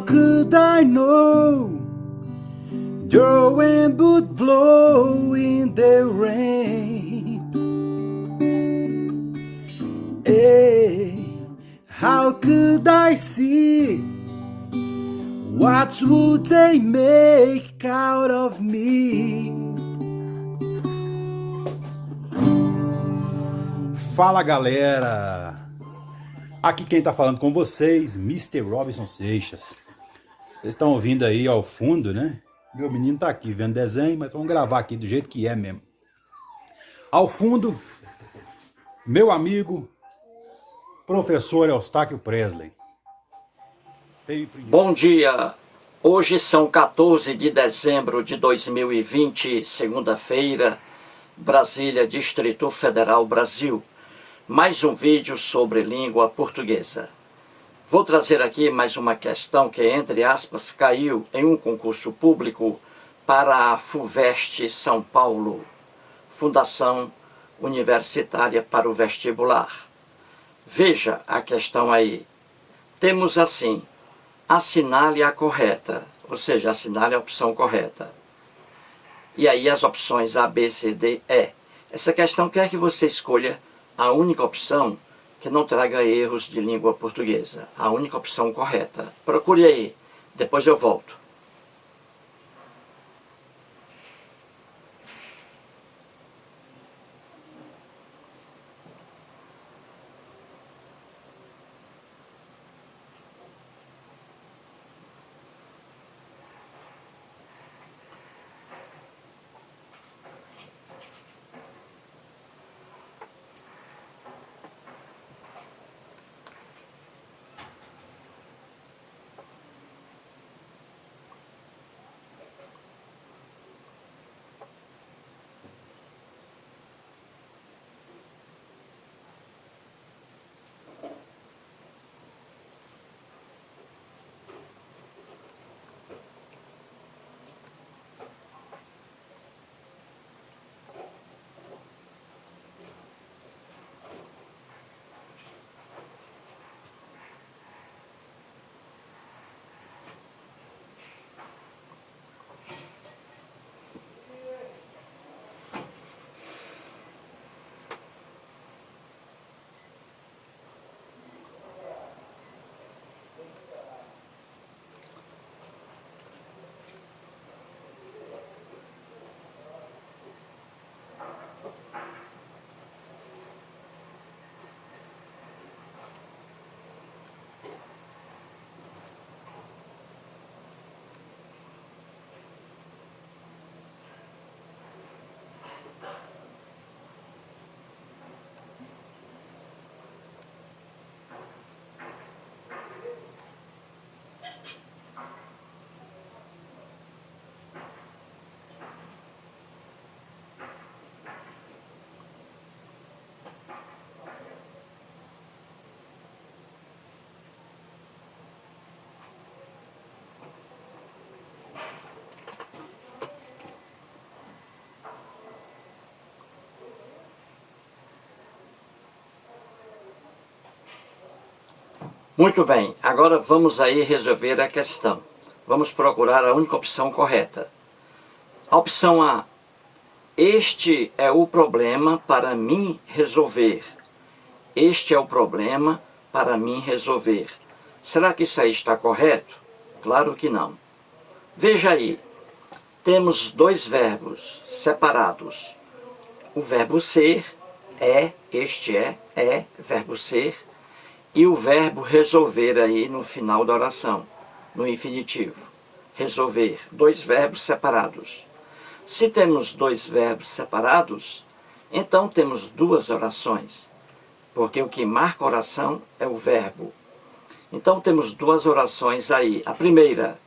could I know your wind would blow in the rain? Hey, how could I see? What would they make out of me? Fala, galera! Aqui quem tá falando com vocês, Mr. Robson Seixas. Vocês estão ouvindo aí ao fundo, né? Meu menino tá aqui vendo desenho, mas vamos gravar aqui do jeito que é mesmo. Ao fundo, meu amigo, professor Eustáquio Presley. Bom dia! Hoje são 14 de dezembro de 2020, segunda-feira, Brasília, Distrito Federal, Brasil. Mais um vídeo sobre língua portuguesa. Vou trazer aqui mais uma questão que, entre aspas, caiu em um concurso público para a FUVEST São Paulo, Fundação Universitária para o Vestibular. Veja a questão aí. Temos assim, assinale a correta, ou seja, assinale a opção correta. E aí as opções A, B, C, D, E. Essa questão quer que você escolha a única opção que não traga erros de língua portuguesa. A única opção correta. Procure aí, depois eu volto. Muito bem, agora vamos aí resolver a questão. Vamos procurar a única opção correta. A opção A. Este é o problema para mim resolver. Este é o problema para mim resolver. Será que isso aí está correto? Claro que não. Veja aí, temos dois verbos separados. O verbo ser, este é, verbo ser. E o verbo resolver aí no final da oração, no infinitivo. Resolver, dois verbos separados. Se temos dois verbos separados, então temos duas orações, porque o que marca a oração é o verbo. Então temos duas orações aí. A primeira,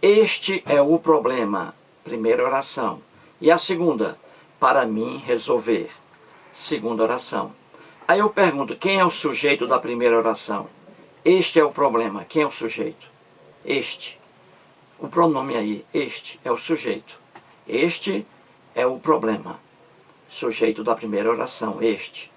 este é o problema, primeira oração. E a segunda, para mim resolver, segunda oração. Aí eu pergunto, quem é o sujeito da primeira oração? Este é o problema. Quem é o sujeito? Este. O pronome aí, este, é o sujeito. Este é o problema. Sujeito da primeira oração, este.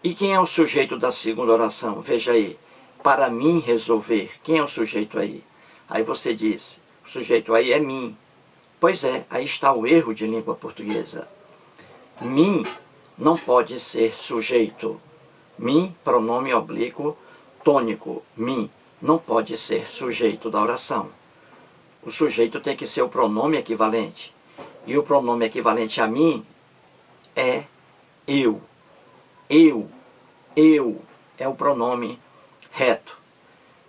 E quem é o sujeito da segunda oração? Veja aí. Para mim resolver. Quem é o sujeito aí? Aí você diz, o sujeito aí é mim. Pois é, aí está o erro de língua portuguesa. Mim não pode ser sujeito. Mim, pronome oblíquo tônico. Mim não pode ser sujeito da oração. O sujeito tem que ser o pronome equivalente. E o pronome equivalente a mim é eu. Eu. Eu é o pronome reto.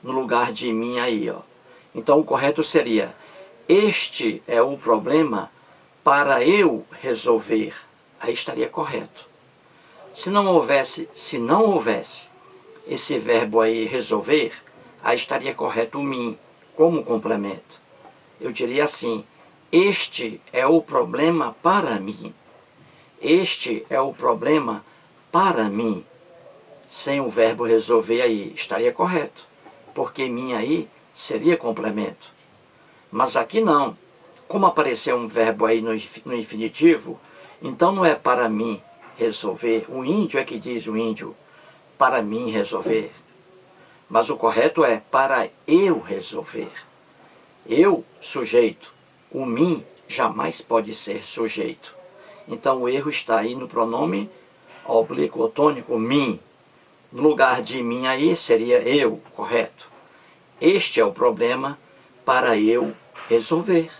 No lugar de mim aí, ó. Então o correto seria: este é o problema para eu resolver. Aí estaria correto. Se não houvesse esse verbo aí resolver, aí estaria correto o mim como complemento. Eu diria assim: este é o problema para mim. Este é o problema para mim. Sem o verbo resolver aí, estaria correto. Porque mim aí seria complemento. Mas aqui não. Como apareceu um verbo aí no infinitivo, então não é para mim resolver. O índio é que diz o índio, para mim resolver. Mas o correto é para eu resolver. Eu, sujeito. O mim jamais pode ser sujeito. Então o erro está aí no pronome oblíquo tônico mim. No lugar de mim aí seria eu, correto. Este é o problema para eu resolver.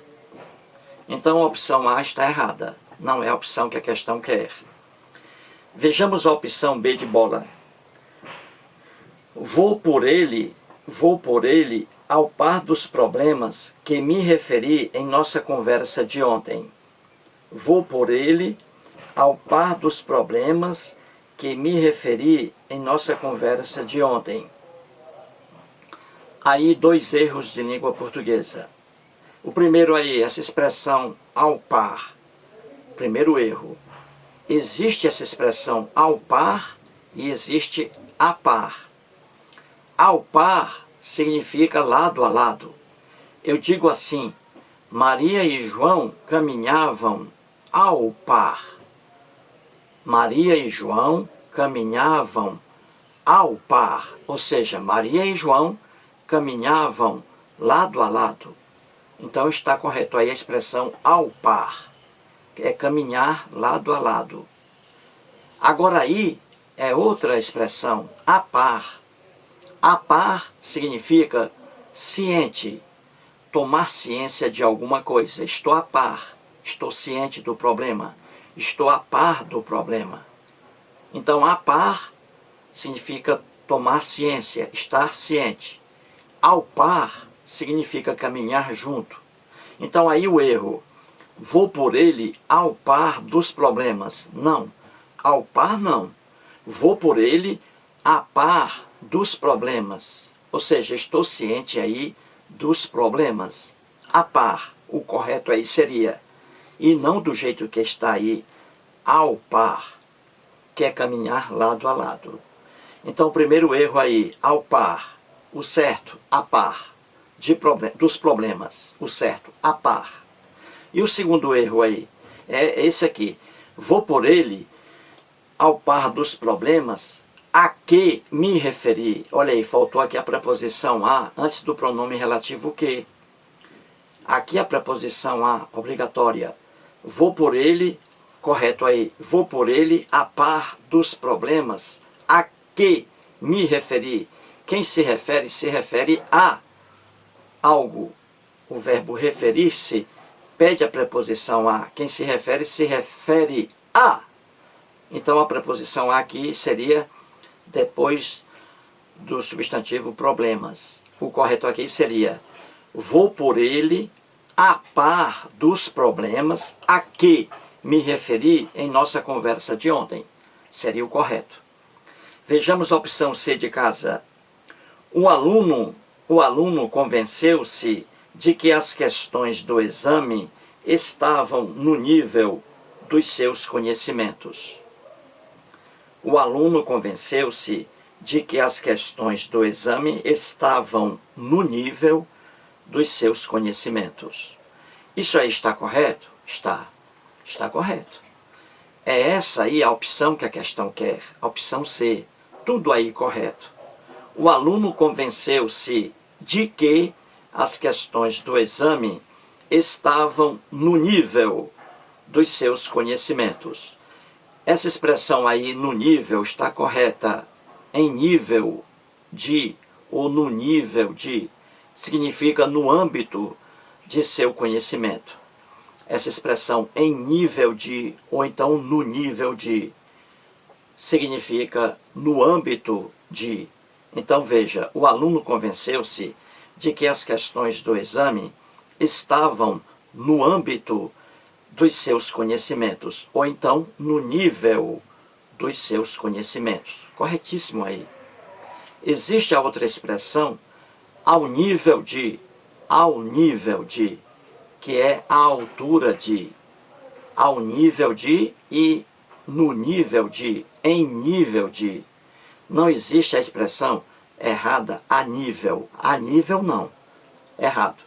Então a opção A está errada. Não é a opção que a questão quer. Vejamos a opção B de bola. Vou por ele ao par dos problemas que me referi em nossa conversa de ontem. Vou por ele ao par dos problemas que me referi em nossa conversa de ontem. Aí 2 erros de língua portuguesa. O primeiro aí, essa expressão ao par. Primeiro erro. Existe essa expressão ao par e existe a par. Ao par significa lado a lado. Eu digo assim: Maria e João caminhavam ao par. Maria e João caminhavam ao par. Ou seja, Maria e João caminhavam lado a lado. Então está correto aí a expressão ao par. É caminhar lado a lado. Agora aí é outra expressão, a par. A par significa ciente, tomar ciência de alguma coisa. Estou a par, estou ciente do problema, estou a par do problema. Então a par significa tomar ciência, estar ciente. Ao par significa caminhar junto. Então aí o erro. Vou por ele ao par dos problemas. Não, ao par não. Vou por ele a par dos problemas. Ou seja, estou ciente aí dos problemas. A par, o correto aí seria, e não do jeito que está aí, ao par, que é caminhar lado a lado. Então o primeiro erro aí, ao par. O certo, a par, dos problemas. O certo, a par. E o segundo erro aí é esse aqui. Vou por ele ao par dos problemas a que me referi. Olha aí, faltou aqui a preposição a antes do pronome relativo que. Aqui a preposição a obrigatória. Vou por ele, correto aí. Vou por ele a par dos problemas a que me referi. Quem se refere a algo. O verbo referir-se pede a preposição a. Quem se refere a. Então a preposição a aqui seria depois do substantivo problemas. O correto aqui seria: vou por ele a par dos problemas a que me referi em nossa conversa de ontem. Seria o correto. Vejamos a opção C de casa. O aluno convenceu-se de que as questões do exame estavam no nível dos seus conhecimentos. O aluno convenceu-se de que as questões do exame estavam no nível dos seus conhecimentos. Isso aí está correto? Está. Está correto. É essa aí a opção que a questão quer. A opção C. Tudo aí correto. O aluno convenceu-se de que as questões do exame estavam no nível dos seus conhecimentos. Essa expressão aí, no nível, está correta. Em nível de ou no nível de, significa no âmbito de seu conhecimento. Essa expressão em nível de ou então no nível de significa no âmbito de. Então veja, o aluno convenceu-se de que as questões do exame estavam no âmbito dos seus conhecimentos, ou então no nível dos seus conhecimentos. Corretíssimo aí. Existe a outra expressão, ao nível de, que é a altura de, ao nível de e no nível de, em nível de. Não existe a expressão errada a nível não, errado.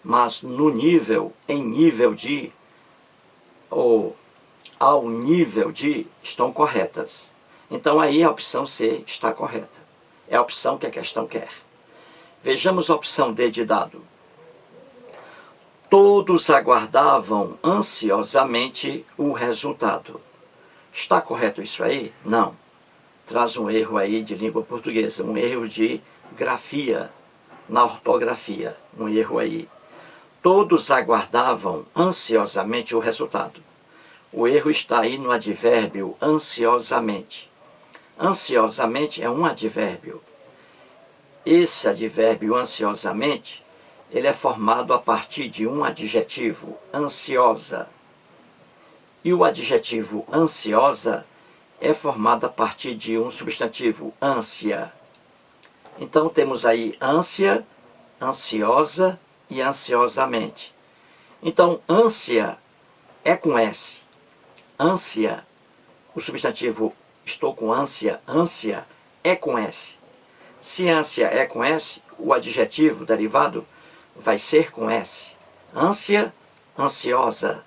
Mas no nível, em nível de, ou ao nível de, estão corretas. Então aí a opção C está correta. É a opção que a questão quer. Vejamos a opção D de dado. Todos aguardavam ansiosamente o resultado. Está correto isso aí? Não. Traz um erro aí de língua portuguesa, um erro de grafia, na ortografia, um erro aí. Todos aguardavam ansiosamente o resultado. O erro está aí no advérbio ansiosamente. Ansiosamente é um advérbio. Esse advérbio ansiosamente, ele é formado a partir de um adjetivo, ansiosa. E o adjetivo ansiosa é formado a partir de um substantivo, ânsia. Então temos aí ânsia, ansiosa e ansiosamente. Então ânsia é com S. Ânsia, o substantivo estou com ânsia, ânsia é com S. Se ânsia é com S, o adjetivo derivado vai ser com S. Ânsia, ansiosa.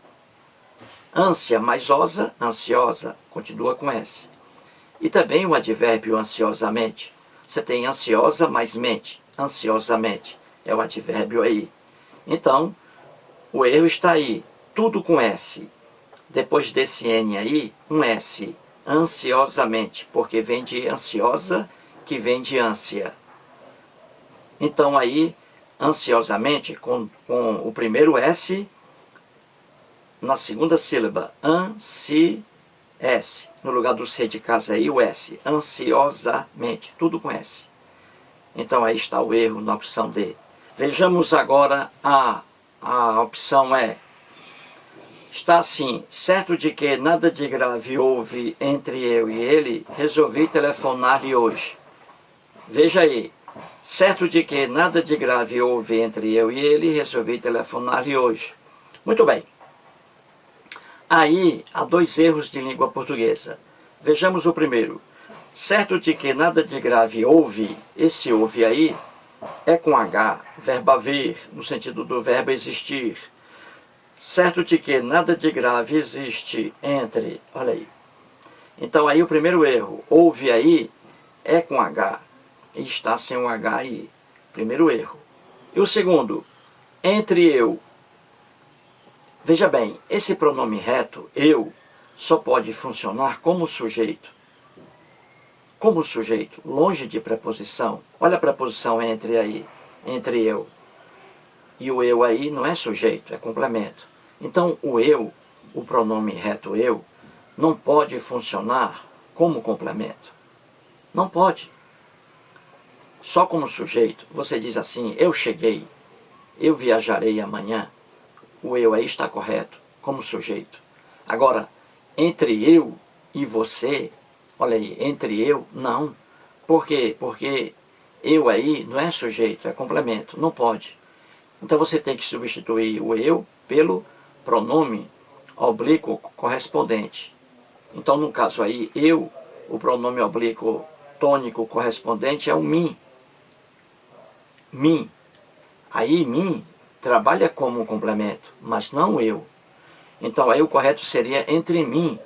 Ânsia mais osa, ansiosa, continua com S. E também o advérbio ansiosamente. Você tem ansiosa mais mente, ansiosamente. É o advérbio aí. Então, o erro está aí, tudo com S. Depois desse N aí, um S, ansiosamente, porque vem de ansiosa, que vem de ânsia. Então aí, ansiosamente, com o primeiro S, na segunda sílaba, S. No lugar do C de casa aí, o S, ansiosamente, tudo com S. Então aí está o erro na opção D. Vejamos agora a opção E. Está assim, certo de que nada de grave houve entre eu e ele, resolvi telefonar-lhe hoje. Veja aí, certo de que nada de grave houve entre eu e ele, resolvi telefonar-lhe hoje. Muito bem. Aí há dois erros de língua portuguesa. Vejamos o primeiro. Certo de que nada de grave houve, esse houve aí é com H, verbo haver, no sentido do verbo existir. Certo de que nada de grave existe entre, olha aí. Então aí o primeiro erro, houve aí, é com H, e está sem o H aí. Primeiro erro. E o segundo, entre eu. Veja bem, esse pronome reto, eu, só pode funcionar como sujeito. Como sujeito, longe de preposição. Olha a preposição entre aí, entre eu. E o eu aí não é sujeito, é complemento. Então o eu, o pronome reto eu, não pode funcionar como complemento. Não pode. Só como sujeito. Você diz assim, eu cheguei, eu viajarei amanhã. O eu aí está correto, como sujeito. Agora, entre eu e você, olha aí, entre eu, não. Por quê? Porque eu aí não é sujeito, é complemento, não pode. Então você tem que substituir o eu pelo pronome oblíquo correspondente. Então no caso aí, eu, o pronome oblíquo tônico correspondente é o mim. Mim. Aí mim trabalha como um complemento, mas não eu. Então aí o correto seria entre mim,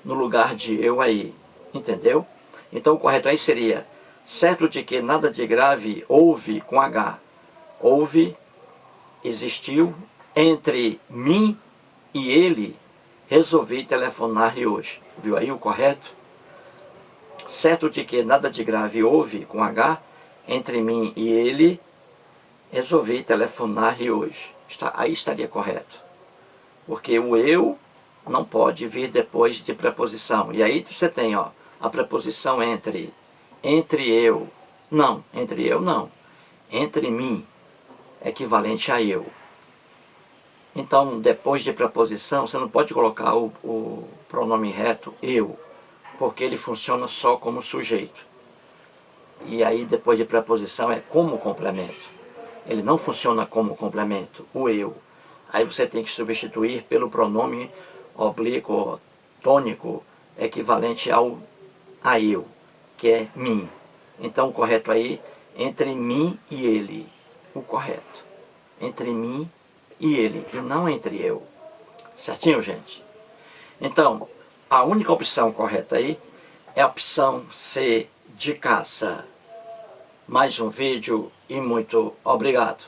no lugar de eu aí. Entendeu? Então o correto aí seria, certo de que nada de grave houve com H. houve, existiu, entre mim e ele, resolvi telefonar-lhe hoje. Viu aí o correto? Certo de que nada de grave houve, com H, entre mim e ele, resolvi telefonar-lhe hoje. Aí estaria correto. Porque o eu não pode vir depois de preposição. E aí você tem, ó, a preposição entre. Entre eu. Não, entre eu não. Entre mim, equivalente a eu. Então, depois de preposição, você não pode colocar o pronome reto, eu, porque ele funciona só como sujeito. E aí, depois de preposição, é como complemento. Ele não funciona como complemento, o eu. Aí você tem que substituir pelo pronome oblíquo, tônico, equivalente a eu, que é mim. Então, o correto aí, entre mim e ele. O correto. Entre mim e ele, e não entre eu. Certinho, gente? Então, a única opção correta aí é a opção C, de caça. Mais um vídeo e muito obrigado.